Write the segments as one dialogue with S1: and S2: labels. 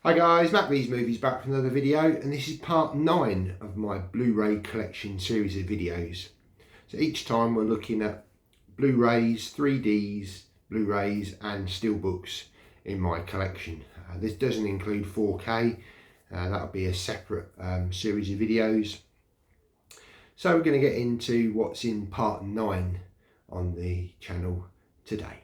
S1: Hi guys, Matt V's Movies back for another video, and this is part 9 of my Blu-ray collection series of videos. So each time we're looking at Blu-rays, 3Ds, Blu-rays and steelbooks in my collection. This doesn't include 4K, that'll be a separate series of videos. So we're going to get into what's in part 9 on the channel today.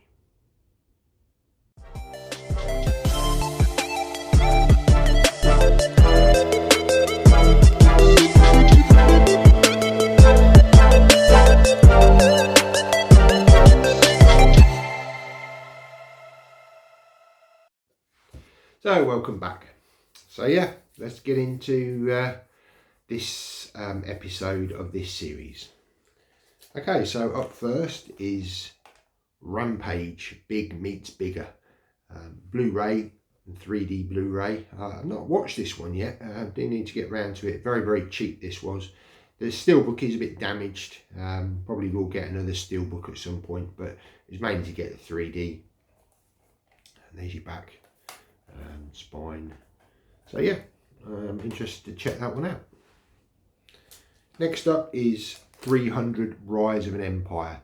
S1: So welcome back. So yeah, let's get into this episode of this series. Okay, so up first is Rampage Big Meets Bigger, Blu-ray and 3D Blu-ray. I've not watched this one yet. I do need to get around to it. Very cheap this was. The steelbook is a bit damaged. Probably will get another steelbook at some point, but it's mainly to get the 3D. And there's your back. Spine. So yeah, I'm interested to check that one out. Next up is 300 Rise of an Empire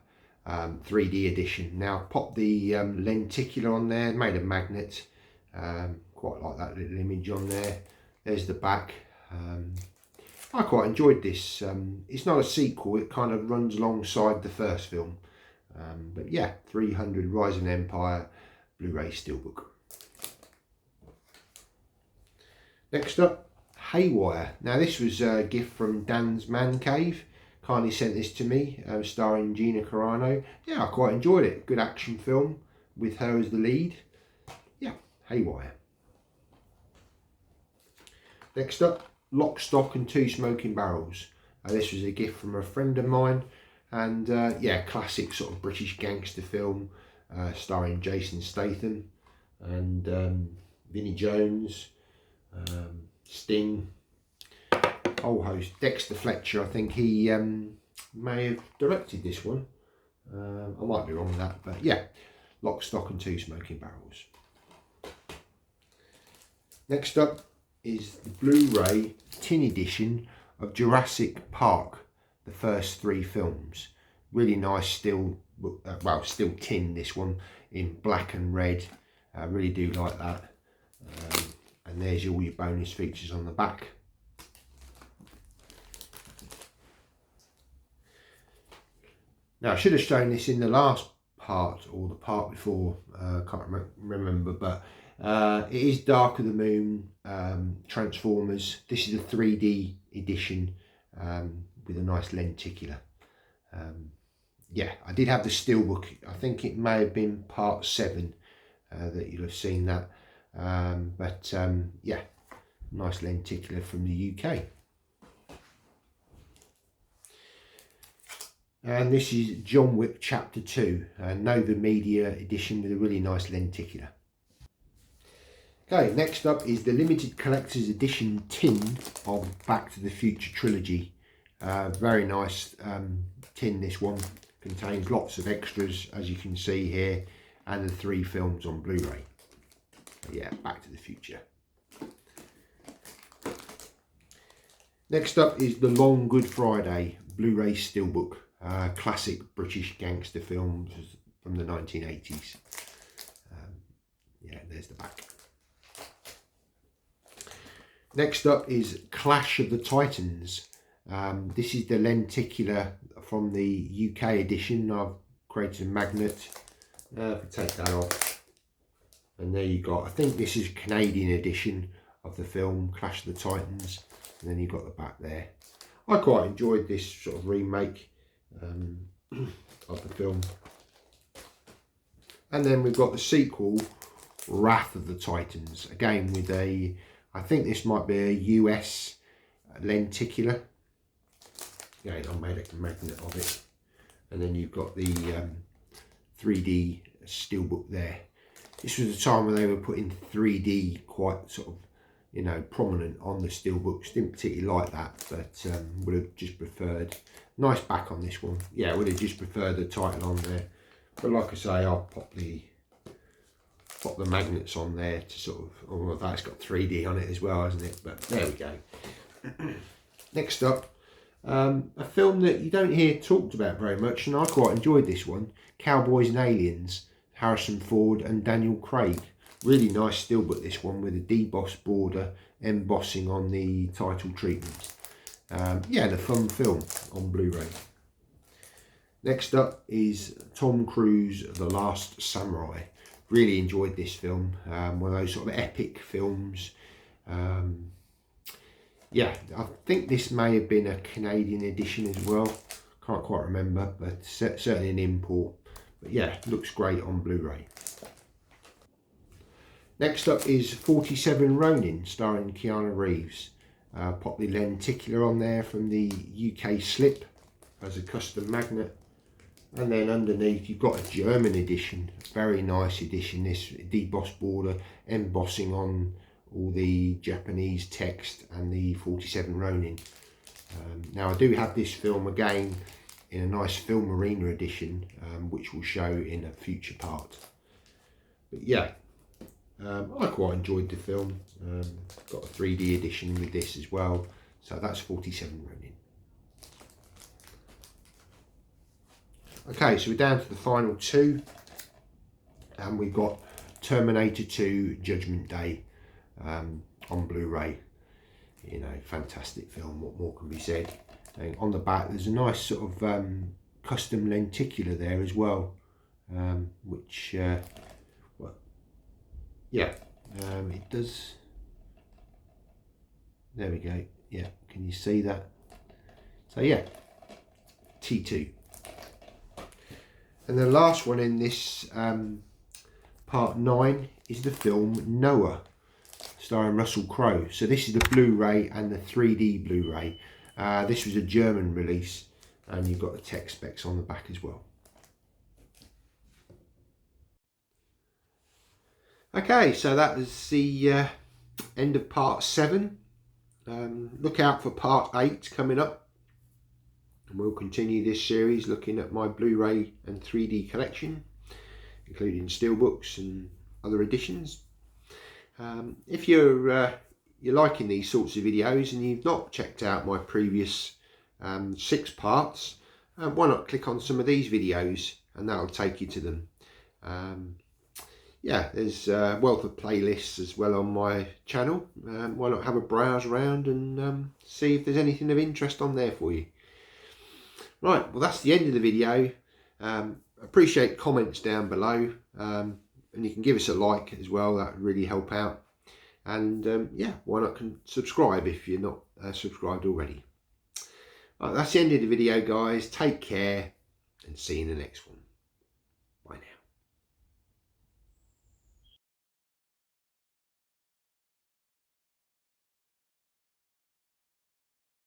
S1: 3D edition. Now pop the lenticular on there, made of magnet. Quite like that little image on there. There's the back. I quite enjoyed this. It's not a sequel, it kind of runs alongside the first film. But yeah, 300 Rise of an Empire Blu-ray steelbook. Next up, Haywire. Now this was a gift from Dan's Man Cave. Kindly sent this to me, starring Gina Carano. Yeah, I quite enjoyed it. Good action film with her as the lead. Yeah, Haywire. Next up, Lock, Stock and Two Smoking Barrels. This was a gift from a friend of mine. And yeah, classic sort of British gangster film, starring Jason Statham and Vinnie Jones. Sting, whole host. Dexter Fletcher, I think he may have directed this one. I might be wrong with that, but yeah, Lock, Stock and Two Smoking Barrels. Well, up is the Blu-ray tin edition of Jurassic Park, the first 3 films. Really nice still tin, this one in black and red. I really do like that. And there's all your bonus features on the back. Now I should have shown this in the last part or the part before, can't remember, but it is Dark of the Moon, Transformers. This is a 3D edition with a nice lenticular. Yeah, I did have the steelbook. I think it may have been part 7 that you'll have seen that. Yeah, nice lenticular from the UK. And this is John Wick Chapter 2, Nova Media edition with a really nice lenticular. Okay, next up is the limited collector's edition tin of Back to the Future trilogy. Very nice tin, this one. Contains lots of extras, as you can see here, and the 3 films on Blu-ray. Yeah, Back to the Future. Next up is The Long Good Friday Blu-ray steelbook, classic British gangster films from the 1980s. Yeah, there's the back. Next up is Clash of the Titans. This is the lenticular from the UK edition. I've created a magnet. If I take that off. And there you got, I think this is a Canadian edition of the film Clash of the Titans. And then you've got the back there. I quite enjoyed this sort of remake of the film. And then we've got the sequel, Wrath of the Titans. Again with a, I think this might be a US lenticular. Again, I made a magnet of it. And then you've got the 3D steelbook there. This was a time when they were putting 3D quite sort of, you know, prominent on the steelbooks. Didn't particularly like that, but would have just preferred. Nice back on this one. Yeah, would have just preferred the title on there. But like I say, I'll pop the pop the magnets on there to sort of, oh, that's got 3D on it as well, hasn't it? But there we go. Next up, a film that you don't hear talked about very much, and I quite enjoyed this one, Cowboys and Aliens, Harrison Ford and Daniel Craig. Really nice steelbook, this one, with a debossed border, embossing on the title treatment. Yeah, and a fun film on Blu-ray. Next up is Tom Cruise, The Last Samurai. Really enjoyed this film, one of those sort of epic films. Yeah, I think this may have been a Canadian edition as well. Can't quite remember, but certainly an import. But yeah, looks great on Blu-ray. Next up is 47 Ronin, starring Keanu Reeves. Pop the lenticular on there from the UK slip as a custom magnet. And then underneath you've got a German edition, very nice edition, this debossed border, embossing on all the Japanese text and the 47 Ronin. Now I do have this film again in a nice Film Arena edition, which we'll show in a future part. But yeah, I quite enjoyed the film. Got a 3D edition with this as well, so that's 47 Ronin. Okay, so we're down to the final two, and we've got Terminator 2 Judgment Day on Blu-ray. You know, fantastic film, what more can be said. And on the back there's a nice sort of custom lenticular there as well, which well, yeah, it does, there we go, yeah, can you see that? So yeah, T2. And the last one in this part 9 is the film Noah, starring Russell Crowe. So this is the Blu-ray and the 3D Blu-ray. This was a German release, and you've got the tech specs on the back as well. Okay, so that was the end of part 7. Look out for part 8 coming up. And we'll continue this series looking at my Blu-ray and 3D collection, including steelbooks and other editions. If you're liking these sorts of videos and you've not checked out my previous 6 parts, why not click on some of these videos and that'll take you to them. Yeah, there's a wealth of playlists as well on my channel. Why not have a browse around and see if there's anything of interest on there for you. Right, well that's the end of the video. Appreciate comments down below, and you can give us a like as well, that would really help out. And yeah, why not subscribe if you're not subscribed already. Right, that's the end of the video guys, take care and see you in the next one.